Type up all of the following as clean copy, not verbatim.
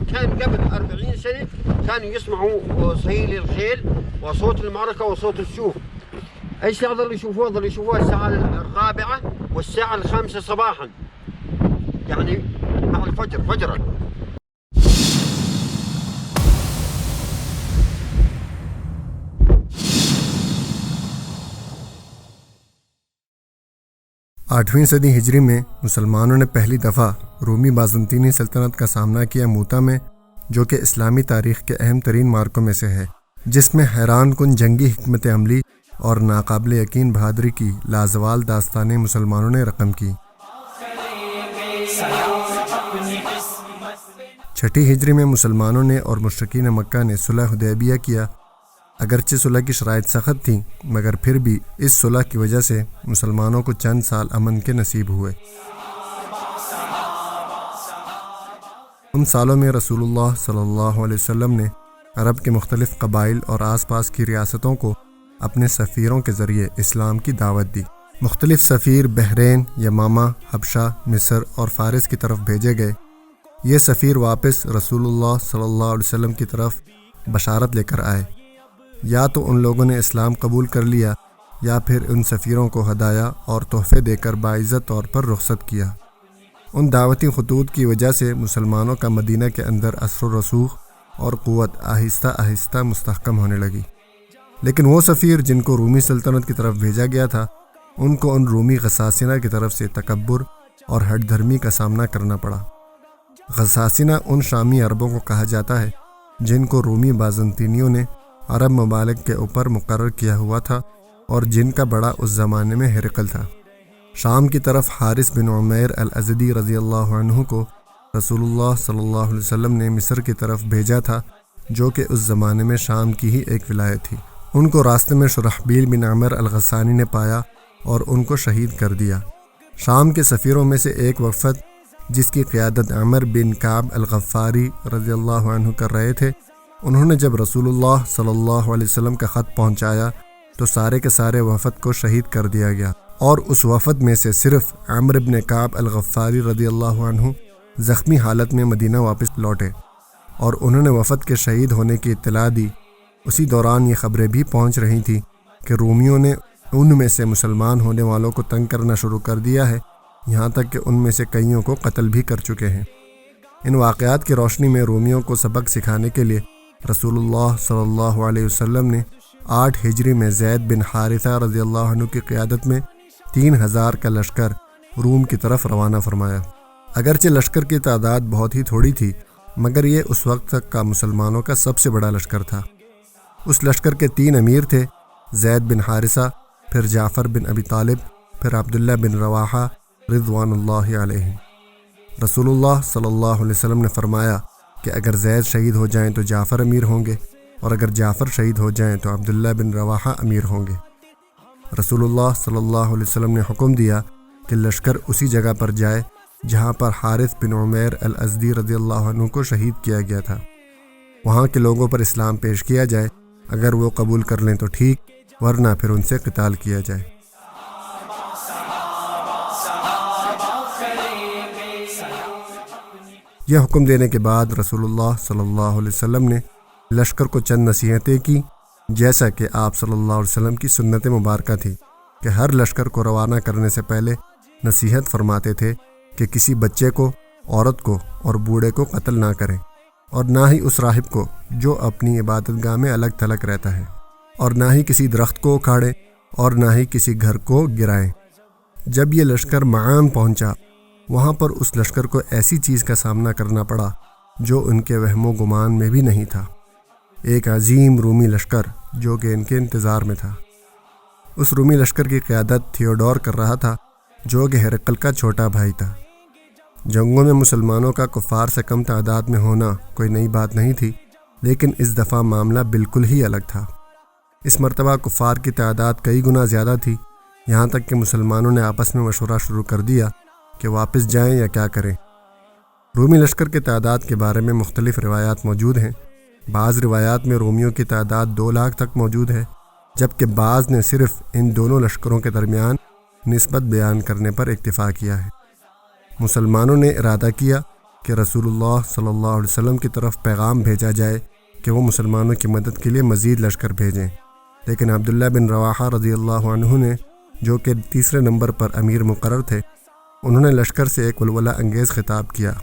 كان قبل 40 سنة كانوا يسمعوا صهيل الخيل وصوت المعركة وصوت السيوف. ايش يظل يشوفوها الساعة 4 والساعة 5 صباحا، يعني مع الفجر فجرا. 8ویں صدی ہجری میں مسلمانوں نے پہلی دفعہ رومی بازنطینی سلطنت کا سامنا کیا موتا میں، جو کہ اسلامی تاریخ کے اہم ترین معرکوں میں سے ہے، جس میں حیران کن جنگی حکمت عملی اور ناقابل یقین بہادری کی لازوال داستانیں مسلمانوں نے رقم کی۔ 6 ہجری میں مسلمانوں نے اور مشرکین مکہ نے صلح حدیبیہ کیا۔ اگرچہ صلح کی شرائط سخت تھیں، مگر پھر بھی اس صلح کی وجہ سے مسلمانوں کو چند سال امن کے نصیب ہوئے۔ ان سالوں میں رسول اللہ صلی اللہ علیہ وسلم نے عرب کے مختلف قبائل اور آس پاس کی ریاستوں کو اپنے سفیروں کے ذریعے اسلام کی دعوت دی۔ مختلف سفیر بحرین، یمامہ، حبشہ، مصر اور فارس کی طرف بھیجے گئے۔ یہ سفیر واپس رسول اللہ صلی اللہ علیہ وسلم کی طرف بشارت لے کر آئے۔ یا تو ان لوگوں نے اسلام قبول کر لیا یا پھر ان سفیروں کو ہدایہ اور تحفے دے کر باعزت طور پر رخصت کیا۔ ان دعوتی خطوط کی وجہ سے مسلمانوں کا مدینہ کے اندر اثر و رسوخ اور قوت آہستہ آہستہ مستحکم ہونے لگی۔ لیکن وہ سفیر جن کو رومی سلطنت کی طرف بھیجا گیا تھا، ان کو ان رومی غساسنہ کی طرف سے تکبر اور ہٹ دھرمی کا سامنا کرنا پڑا۔ غساسنہ ان شامی عربوں کو کہا جاتا ہے جن کو رومی بازنطینیوں نے عرب ممالک کے اوپر مقرر کیا ہوا تھا اور جن کا بڑا اس زمانے میں ہرقل تھا۔ شام کی طرف حارث بن عمیر الازدی رضی اللہ عنہ کو رسول اللہ صلی اللہ علیہ وسلم نے مصر کی طرف بھیجا تھا، جو کہ اس زمانے میں شام کی ہی ایک ولایت تھی۔ ان کو راستے میں شرحبیل بن عمر الغسانی نے پایا اور ان کو شہید کر دیا۔ شام کے سفیروں میں سے ایک وفد جس کی قیادت عمر بن کعب الغفاری رضی اللہ عنہ کر رہے تھے، انہوں نے جب رسول اللہ صلی اللہ علیہ وسلم کا خط پہنچایا تو سارے کے سارے وفد کو شہید کر دیا گیا، اور اس وفد میں سے صرف عمر بن کعب الغفاری رضی اللہ عنہ زخمی حالت میں مدینہ واپس لوٹے، اور انہوں نے وفد کے شہید ہونے کی اطلاع دی۔ اسی دوران یہ خبریں بھی پہنچ رہی تھیں کہ رومیوں نے ان میں سے مسلمان ہونے والوں کو تنگ کرنا شروع کر دیا ہے، یہاں تک کہ ان میں سے کئیوں کو قتل بھی کر چکے ہیں۔ ان واقعات کی روشنی میں رومیوں کو سبق سکھانے کے لیے رسول اللہ صلی اللہ علیہ وسلم نے 8 ہجری میں زید بن حارثہ رضی اللہ عنہ کی قیادت میں 3000 کا لشکر روم کی طرف روانہ فرمایا۔ اگرچہ لشکر کی تعداد بہت ہی تھوڑی تھی، مگر یہ اس وقت تک کا مسلمانوں کا سب سے بڑا لشکر تھا۔ اس لشکر کے 3 امیر تھے، زید بن حارثہ، پھر جعفر بن ابی طالب، پھر عبداللہ بن رواحہ رضوان اللہ علیہ۔ رسول اللہ صلی اللہ علیہ وسلم نے فرمایا کہ اگر زید شہید ہو جائیں تو جعفر امیر ہوں گے، اور اگر جعفر شہید ہو جائیں تو عبداللہ بن رواحہ امیر ہوں گے۔ رسول اللہ صلی اللہ علیہ وسلم نے حکم دیا کہ لشکر اسی جگہ پر جائے جہاں پر حارث بن عمیر الازدی رضی اللہ عنہ کو شہید کیا گیا تھا۔ وہاں کے لوگوں پر اسلام پیش کیا جائے، اگر وہ قبول کر لیں تو ٹھیک، ورنہ پھر ان سے قتال کیا جائے۔ یہ حکم دینے کے بعد رسول اللہ صلی اللہ علیہ وسلم نے لشکر کو چند نصیحتیں کی، جیسا کہ آپ صلی اللہ علیہ وسلم کی سنت مبارکہ تھی کہ ہر لشکر کو روانہ کرنے سے پہلے نصیحت فرماتے تھے کہ کسی بچے کو، عورت کو اور بوڑھے کو قتل نہ کریں، اور نہ ہی اس راہب کو جو اپنی عبادت گاہ میں الگ تھلگ رہتا ہے، اور نہ ہی کسی درخت کو اکھاڑیں، اور نہ ہی کسی گھر کو گرائیں۔ جب یہ لشکر معان پہنچا، وہاں پر اس لشکر کو ایسی چیز کا سامنا کرنا پڑا جو ان کے وہم و گمان میں بھی نہیں تھا۔ ایک عظیم رومی لشکر جو کہ ان کے انتظار میں تھا۔ اس رومی لشکر کی قیادت تھیوڈور کر رہا تھا، جو کہ ہرقل کا چھوٹا بھائی تھا۔ جنگوں میں مسلمانوں کا کفار سے کم تعداد میں ہونا کوئی نئی بات نہیں تھی، لیکن اس دفعہ معاملہ بالکل ہی الگ تھا۔ اس مرتبہ کفار کی تعداد کئی گنا زیادہ تھی، یہاں تک کہ مسلمانوں نے آپس میں مشورہ شروع کر دیا کہ واپس جائیں یا کیا کریں۔ رومی لشکر کی تعداد کے بارے میں مختلف روایات موجود ہیں۔ بعض روایات میں رومیوں کی تعداد 2 لاکھ تک موجود ہے، جبکہ بعض نے صرف ان دونوں لشکروں کے درمیان نسبت بیان کرنے پر اکتفا کیا ہے۔ مسلمانوں نے ارادہ کیا کہ رسول اللہ صلی اللہ علیہ وسلم کی طرف پیغام بھیجا جائے کہ وہ مسلمانوں کی مدد کے لیے مزید لشکر بھیجیں، لیکن عبداللہ بن رواحہ رضی اللہ عنہ نے، جو کہ تیسرے نمبر پر امیر مقرر تھے، انہوں نے لشکر سے ایک ولولہ انگیز خطاب کیا: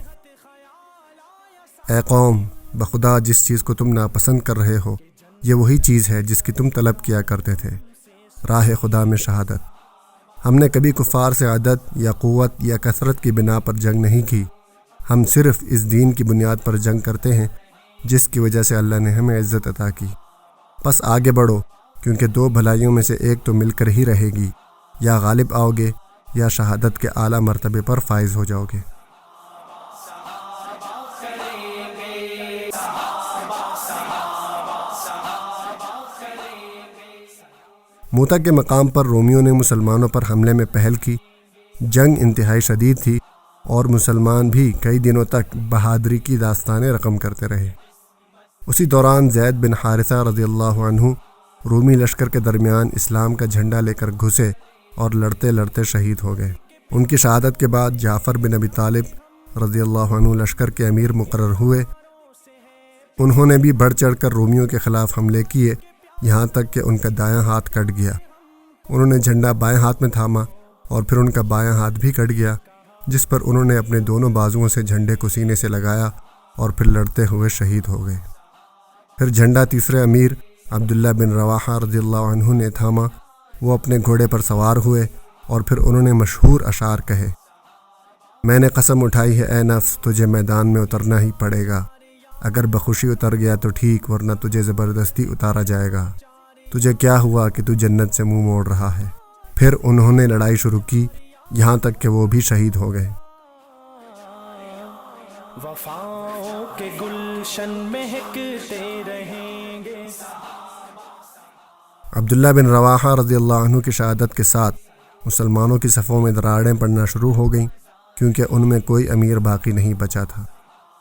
اے قوم، بخدا جس چیز کو تم ناپسند کر رہے ہو یہ وہی چیز ہے جس کی تم طلب کیا کرتے تھے، راہ خدا میں شہادت۔ ہم نے کبھی کفار سے عدد یا قوت یا کثرت کی بنا پر جنگ نہیں کی، ہم صرف اس دین کی بنیاد پر جنگ کرتے ہیں جس کی وجہ سے اللہ نے ہمیں عزت عطا کی۔ بس آگے بڑھو، کیونکہ دو بھلائیوں میں سے ایک تو مل کر ہی رہے گی، یا غالب آؤ گے یا شہادت کے اعلیٰ مرتبے پر فائز ہو جاؤ گے۔ موتا کے مقام پر رومیوں نے مسلمانوں پر حملے میں پہل کی۔ جنگ انتہائی شدید تھی اور مسلمان بھی کئی دنوں تک بہادری کی داستانیں رقم کرتے رہے۔ اسی دوران زید بن حارثہ رضی اللہ عنہ رومی لشکر کے درمیان اسلام کا جھنڈا لے کر گھسے اور لڑتے لڑتے شہید ہو گئے۔ ان کی شہادت کے بعد جعفر بن ابی طالب رضی اللہ عنہ لشکر کے امیر مقرر ہوئے۔ انہوں نے بھی بڑھ چڑھ کر رومیوں کے خلاف حملے کیے، یہاں تک کہ ان کا دایاں ہاتھ کٹ گیا۔ انہوں نے جھنڈا بائیں ہاتھ میں تھاما اور پھر ان کا بایاں ہاتھ بھی کٹ گیا، جس پر انہوں نے اپنے دونوں بازوؤں سے جھنڈے کو سینے سے لگایا اور پھر لڑتے ہوئے شہید ہو گئے۔ پھر جھنڈا تیسرے امیر عبداللہ بن رواحہ رضی اللہ عنہ نے تھاما۔ وہ اپنے گھوڑے پر سوار ہوئے اور پھر انہوں نے مشہور اشعار کہے: میں نے قسم اٹھائی ہے اے نفس، تجھے میدان میں اترنا ہی پڑے گا، اگر بخوشی اتر گیا تو ٹھیک، ورنہ تجھے زبردستی اتارا جائے گا۔ تجھے کیا ہوا کہ تو جنت سے منہ موڑ رہا ہے؟ پھر انہوں نے لڑائی شروع کی، یہاں تک کہ وہ بھی شہید ہو گئے۔ وفاؤں کے گلشن مہکتے رہیں گے۔ عبداللہ بن رواحہ رضی اللہ عنہ کی شہادت کے ساتھ مسلمانوں کی صفوں میں دراڑیں پڑنا شروع ہو گئیں، کیونکہ ان میں کوئی امیر باقی نہیں بچا تھا۔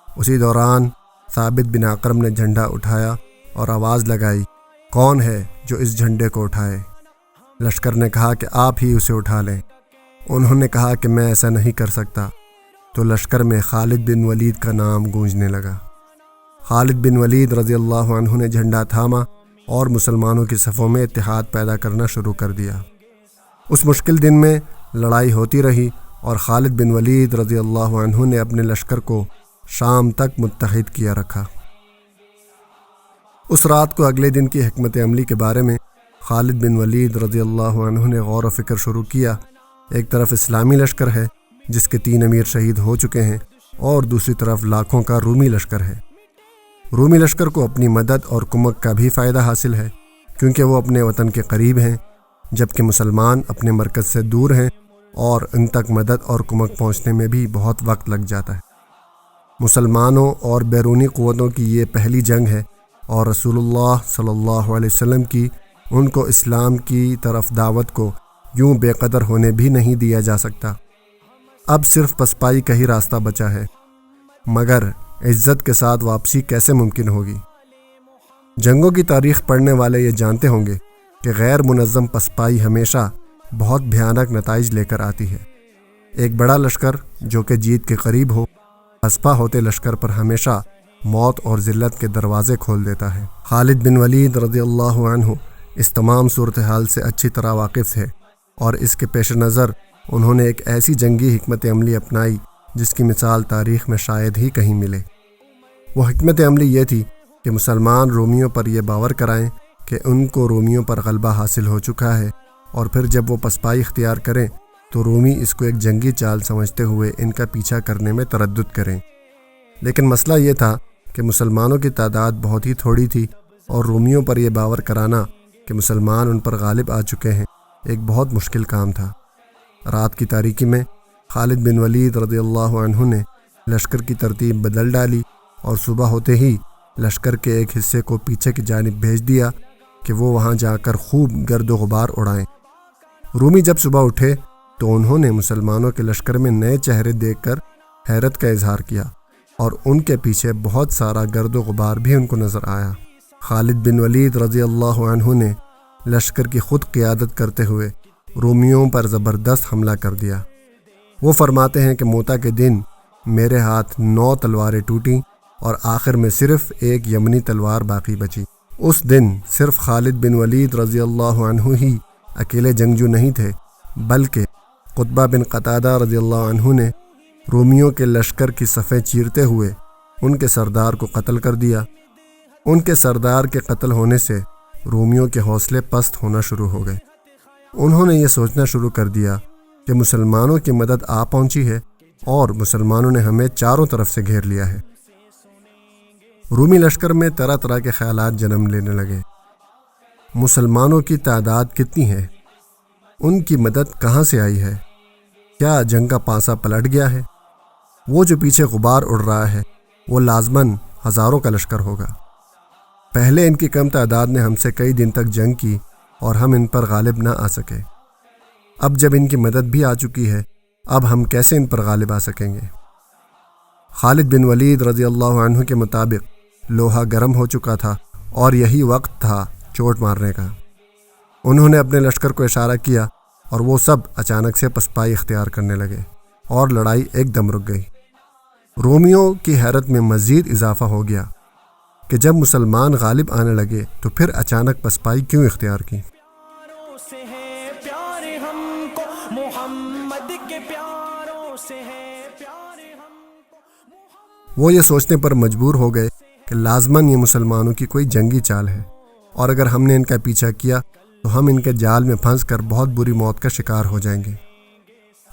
اسی دوران ثابت بن اقرم نے جھنڈا اٹھایا اور آواز لگائی: کون ہے جو اس جھنڈے کو اٹھائے؟ لشکر نے کہا کہ آپ ہی اسے اٹھا لیں۔ انہوں نے کہا کہ میں ایسا نہیں کر سکتا، تو لشکر میں خالد بن ولید کا نام گونجنے لگا۔ خالد بن ولید رضی اللہ عنہ نے جھنڈا تھاما اور مسلمانوں کی صفوں میں اتحاد پیدا کرنا شروع کر دیا۔ اس مشکل دن میں لڑائی ہوتی رہی اور خالد بن ولید رضی اللہ عنہ نے اپنے لشکر کو شام تک متحد کیا رکھا۔ اس رات کو اگلے دن کی حکمت عملی کے بارے میں خالد بن ولید رضی اللہ عنہ نے غور و فکر شروع کیا۔ ایک طرف اسلامی لشکر ہے جس کے 3 امیر شہید ہو چکے ہیں، اور دوسری طرف لاکھوں کا رومی لشکر ہے۔ رومی لشکر کو اپنی مدد اور کمک کا بھی فائدہ حاصل ہے، کیونکہ وہ اپنے وطن کے قریب ہیں، جبکہ مسلمان اپنے مرکز سے دور ہیں اور ان تک مدد اور کمک پہنچنے میں بھی بہت وقت لگ جاتا ہے۔ مسلمانوں اور بیرونی قوتوں کی یہ پہلی جنگ ہے، اور رسول اللہ صلی اللہ علیہ وسلم کی ان کو اسلام کی طرف دعوت کو یوں بے قدر ہونے بھی نہیں دیا جا سکتا۔ اب صرف پسپائی کا ہی راستہ بچا ہے، مگر عزت کے ساتھ واپسی کیسے ممکن ہوگی؟ جنگوں کی تاریخ پڑھنے والے یہ جانتے ہوں گے کہ غیر منظم پسپائی ہمیشہ بہت بھیانک نتائج لے کر آتی ہے۔ ایک بڑا لشکر جو کہ جیت کے قریب ہو، پسپا ہوتے لشکر پر ہمیشہ موت اور ذلت کے دروازے کھول دیتا ہے۔ خالد بن ولید رضی اللہ عنہ اس تمام صورتحال سے اچھی طرح واقف ہے، اور اس کے پیش نظر انہوں نے ایک ایسی جنگی حکمت عملی اپنائی جس کی مثال تاریخ میں شاید ہی کہیں ملے۔ وہ حکمت عملی یہ تھی کہ مسلمان رومیوں پر یہ باور کرائیں کہ ان کو رومیوں پر غلبہ حاصل ہو چکا ہے، اور پھر جب وہ پسپائی اختیار کریں تو رومی اس کو ایک جنگی چال سمجھتے ہوئے ان کا پیچھا کرنے میں تردد کریں۔ لیکن مسئلہ یہ تھا کہ مسلمانوں کی تعداد بہت ہی تھوڑی تھی، اور رومیوں پر یہ باور کرانا کہ مسلمان ان پر غالب آ چکے ہیں ایک بہت مشکل کام تھا۔ رات کی تاریکی میں خالد بن ولید رضی اللہ عنہ نے لشکر کی ترتیب بدل ڈالی، اور صبح ہوتے ہی لشکر کے ایک حصے کو پیچھے کی جانب بھیج دیا کہ وہ وہاں جا کر خوب گرد و غبار اڑائیں۔ رومی جب صبح اٹھے تو انہوں نے مسلمانوں کے لشکر میں نئے چہرے دیکھ کر حیرت کا اظہار کیا، اور ان کے پیچھے بہت سارا گرد و غبار بھی ان کو نظر آیا۔ خالد بن ولید رضی اللہ عنہ نے لشکر کی خود قیادت کرتے ہوئے رومیوں پر زبردست حملہ کر دیا۔ وہ فرماتے ہیں کہ موتا کے دن میرے ہاتھ 9 تلواریں ٹوٹیں اور آخر میں صرف ایک یمنی تلوار باقی بچی۔ اس دن صرف خالد بن ولید رضی اللہ عنہ ہی اکیلے جنگجو نہیں تھے، بلکہ قطبہ بن قتادہ رضی اللہ عنہ نے رومیوں کے لشکر کی صفیں چیرتے ہوئے ان کے سردار کو قتل کر دیا۔ ان کے سردار کے قتل ہونے سے رومیوں کے حوصلے پست ہونا شروع ہو گئے۔ انہوں نے یہ سوچنا شروع کر دیا کہ مسلمانوں کی مدد آ پہنچی ہے اور مسلمانوں نے ہمیں چاروں طرف سے گھیر لیا ہے۔ رومی لشکر میں طرح طرح کے خیالات جنم لینے لگے۔ مسلمانوں کی تعداد کتنی ہے؟ ان کی مدد کہاں سے آئی ہے؟ کیا جنگ کا پانسا پلٹ گیا ہے؟ وہ جو پیچھے غبار اڑ رہا ہے وہ لازماً ہزاروں کا لشکر ہوگا۔ پہلے ان کی کم تعداد نے ہم سے کئی دن تک جنگ کی اور ہم ان پر غالب نہ آ سکے۔ اب جب ان کی مدد بھی آ چکی ہے، اب ہم کیسے ان پر غالب آ سکیں گے؟ خالد بن ولید رضی اللہ عنہ کے مطابق لوہا گرم ہو چکا تھا اور یہی وقت تھا چوٹ مارنے کا۔ انہوں نے اپنے لشکر کو اشارہ کیا اور وہ سب اچانک سے پسپائی اختیار کرنے لگے اور لڑائی ایک دم رک گئی۔ رومیوں کی حیرت میں مزید اضافہ ہو گیا کہ جب مسلمان غالب آنے لگے تو پھر اچانک پسپائی کیوں اختیار کی؟ سے ہے پیار ہم کو محمد کے پیاروں سے ہے پیار ہم کو۔ وہ یہ سوچنے پر مجبور ہو گئے کہ لازماً یہ مسلمانوں کی کوئی جنگی چال ہے اور اگر ہم نے ان کا پیچھا کیا تو ہم ان کے جال میں پھنس کر بہت بری موت کا شکار ہو جائیں گے۔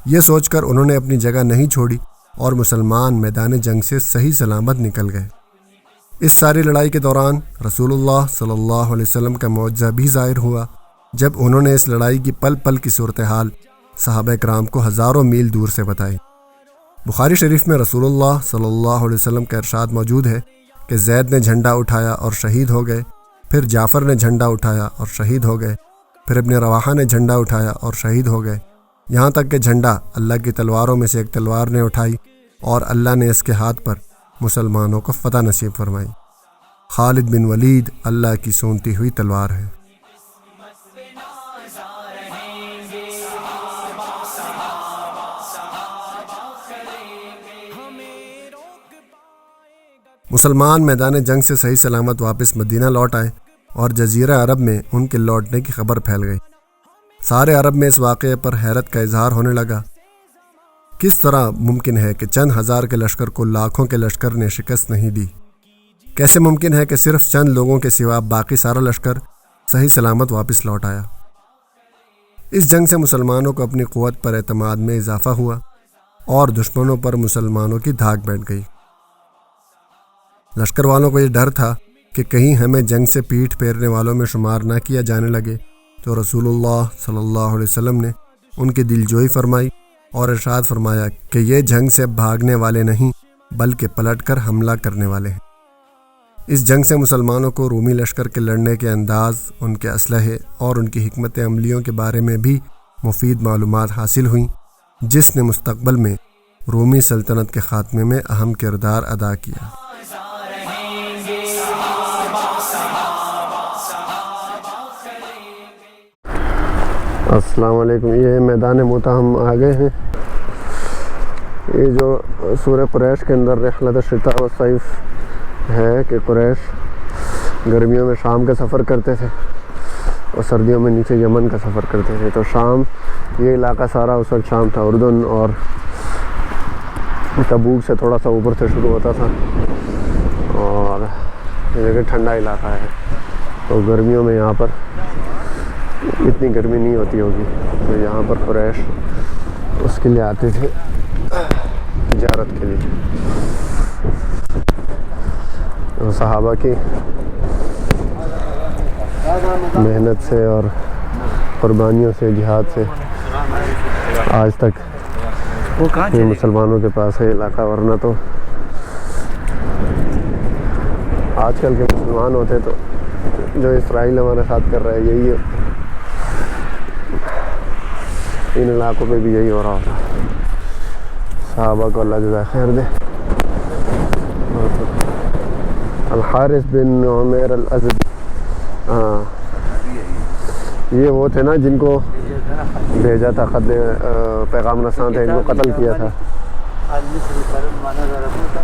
یہ سوچ کر انہوں نے اپنی جگہ نہیں چھوڑی اور مسلمان میدان جنگ سے صحیح سلامت نکل گئے۔ اس ساری لڑائی کے دوران رسول اللہ صلی اللہ علیہ وسلم کا معجزہ بھی ظاہر ہوا جب انہوں نے اس لڑائی کی پل پل کی صورتحال صحابہ کرام کو ہزاروں میل دور سے بتائی۔ بخاری شریف میں رسول اللہ صلی اللہ علیہ وسلم کا ارشاد موجود ہے کہ زید نے جھنڈا اٹھایا اور شہید ہو گئے، پھر جعفر نے جھنڈا اٹھایا اور شہید ہو گئے، پھر ابن رواحہ نے جھنڈا اٹھایا اور شہید ہو گئے، یہاں تک کہ جھنڈا اللہ کی تلواروں میں سے ایک تلوار نے اٹھائی اور اللہ نے اس کے ہاتھ پر مسلمانوں کو فتح نصیب فرمائی۔ خالد بن ولید اللہ کی سونتی ہوئی تلوار ہے۔ مسلمان میدان جنگ سے صحیح سلامت واپس مدینہ لوٹ آئے اور جزیرہ عرب میں ان کے لوٹنے کی خبر پھیل گئی۔ سارے عرب میں اس واقعے پر حیرت کا اظہار ہونے لگا۔ کس طرح ممکن ہے کہ چند ہزار کے لشکر کو لاکھوں کے لشکر نے شکست نہیں دی؟ کیسے ممکن ہے کہ صرف چند لوگوں کے سوا باقی سارا لشکر صحیح سلامت واپس لوٹ آیا؟ اس جنگ سے مسلمانوں کو اپنی قوت پر اعتماد میں اضافہ ہوا اور دشمنوں پر مسلمانوں کی دھاک بیٹھ گئی۔ لشکر والوں کو یہ ڈر تھا کہ کہیں ہمیں جنگ سے پیٹھ پھیرنے والوں میں شمار نہ کیا جانے لگے، تو رسول اللہ صلی اللہ علیہ وسلم نے ان کی دلجوئی فرمائی اور ارشاد فرمایا کہ یہ جنگ سے بھاگنے والے نہیں بلکہ پلٹ کر حملہ کرنے والے ہیں۔ اس جنگ سے مسلمانوں کو رومی لشکر کے لڑنے کے انداز، ان کے اسلحے اور ان کی حکمت عملیوں کے بارے میں بھی مفید معلومات حاصل ہوئیں، جس نے مستقبل میں رومی سلطنت کے خاتمے میں اہم کردار ادا کیا۔ السلام علیکم۔ یہ میدان موتا ہم آ گئے ہیں۔ یہ جو سورہ قریش کے اندر رحلت الشتاء والصیف ہے کہ قریش گرمیوں میں شام کا سفر کرتے تھے اور سردیوں میں نیچے یمن کا سفر کرتے تھے۔ تو شام، یہ علاقہ سارا اس وقت شام تھا، اردن اور تبوک سے تھوڑا سا اوپر سے شروع ہوتا تھا اور یہ جگہ ٹھنڈا علاقہ ہے، تو گرمیوں میں یہاں پر اتنی گرمی نہیں ہوتی ہوگی، تو یہاں پر قریش اس کے لیے آتے تھے تجارت کے لیے۔ تو صحابہ کی محنت سے اور قربانیوں سے، جہاد سے آج تک یہ مسلمانوں کے پاس ہے علاقہ، ورنہ تو آج کل کے مسلمان ہوتے تو جو اسرائیل ہمارے ساتھ کر رہا ہے یہی ہے، ان علاقوں پہ بھی یہی ہو رہا ہوتا۔ صحابہ کو اللہ جزائے خیر دے۔ الحارث بن عمیر الازدی، ہاں یہ وہ تھے نا جن کو بھیجا تھا، خط پیغام رساں تھے، ان کو قتل کیا تھا۔ المصري فلما نظر موسى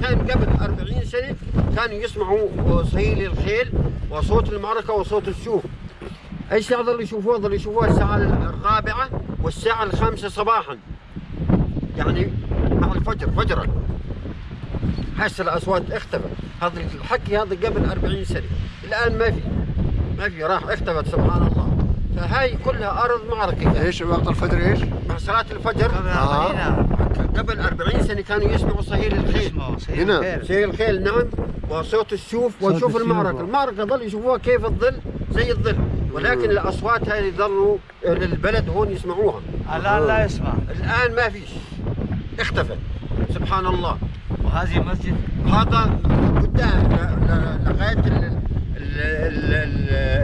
كان قبل 40 سنة كانوا يسمعوا صهيل الخيل وصوت المعركة وصوت السيوف. ايش يظل يشوفوها الساعة 4 والساعة 5 صباحا، يعني مع الفجر فجرا. هسه الأصوات اختفت. هذا الحكي هذا قبل 40 سنة، الآن ما في راح اختفت سبحان الله. فهاي كلها أرض معركة. ايش وقت الفجر ايش؟ مع صلاة الفجر قبل 40 سنة كانوا يسمعوا صهيل الخيل. هنا صهيل الخيل نعم، وصوت السيوف وشوف المعركة ظل يشوفوها كيف الظل زي الظل، ولكن الأصوات هذه ظلوا للبلد هون يسمعوها. الآن لا يسمع. الآن ما فيش، اختفت سبحان الله. وهذه مسجد هذا قدام لغاية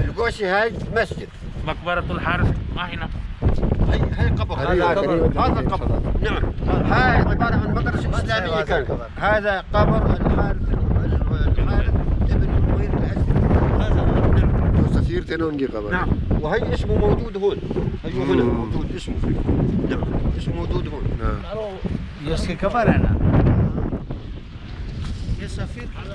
القوسي هاي مسجد. مقبرة الحارث ما هنا. هي قبر، هذا قبر نعم. هاي عبارة عن مدرسة إسلامية كانت. هذا قبر الحارث ابن عمير الأسدي. سفير تنونجي قبر. نعم، وهي اسمه موجود هون. أيوه هنا موجود اسمه. نعم اسمه موجود هون. يسكي قبر هنا. يا سفير على